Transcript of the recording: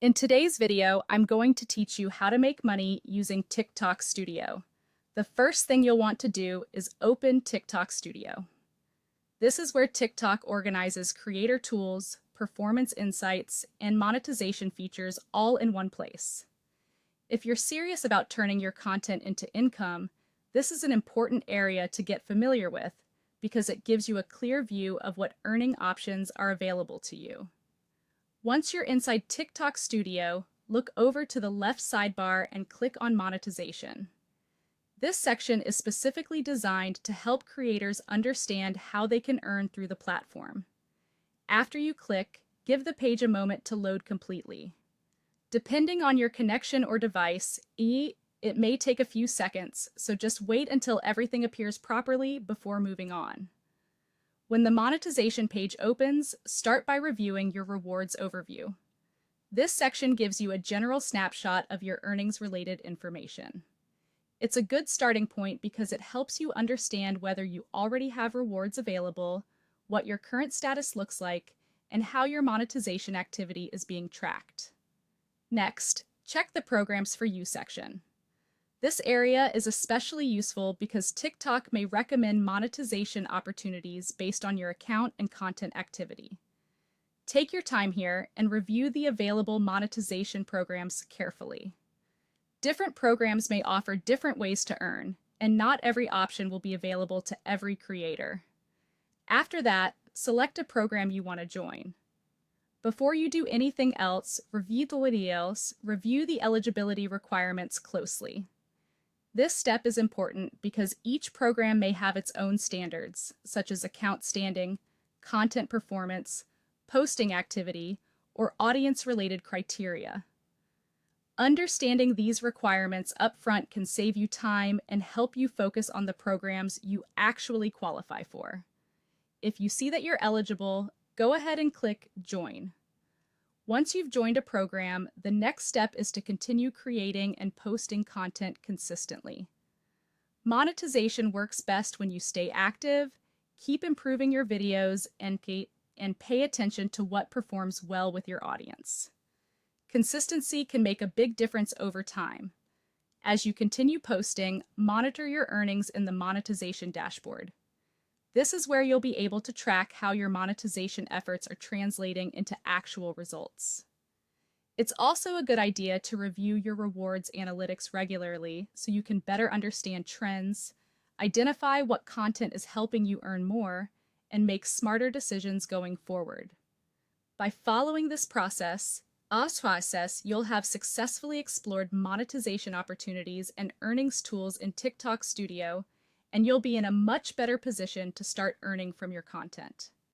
In today's video, I'm going to teach you how to make money using TikTok Studio. The first thing you'll want to do is open TikTok Studio. This is where TikTok organizes creator tools, performance insights, and monetization features all in one place. If you're serious about turning your content into income, this is an important area to get familiar with because it gives you a clear view of what earning options are available to you. Once you're inside TikTok Studio, look over to the left sidebar and click on Monetization. This section is specifically designed to help creators understand how they can earn through the platform. After you click, give the page a moment to load completely. Depending on your connection or device, it may take a few seconds, so just wait until everything appears properly before moving on. When the monetization page opens, start by reviewing your rewards overview. This section gives you a general snapshot of your earnings-related information. It's a good starting point because it helps you understand whether you already have rewards available, what your current status looks like, and how your monetization activity is being tracked. Next, check the Programs for You section. This area is especially useful because TikTok may recommend monetization opportunities based on your account and content activity. Take your time here and review the available monetization programs carefully. Different programs may offer different ways to earn, and not every option will be available to every creator. After that, select a program you want to join. Before you do anything else, review the eligibility requirements closely. This step is important because each program may have its own standards, such as account standing, content performance, posting activity, or audience-related criteria. Understanding these requirements upfront can save you time and help you focus on the programs you actually qualify for. If you see that you're eligible, go ahead and click Join. Once you've joined a program, the next step is to continue creating and posting content consistently. Monetization works best when you stay active, keep improving your videos, and pay attention to what performs well with your audience. Consistency can make a big difference over time. As you continue posting, monitor your earnings in the monetization dashboard. This is where you'll be able to track how your monetization efforts are translating into actual results. It's also a good idea to review your rewards analytics regularly so you can better understand trends, identify what content is helping you earn more, and make smarter decisions going forward. By following this process, you'll have successfully explored monetization opportunities and earnings tools in TikTok Studio, and you'll be in a much better position to start earning from your content.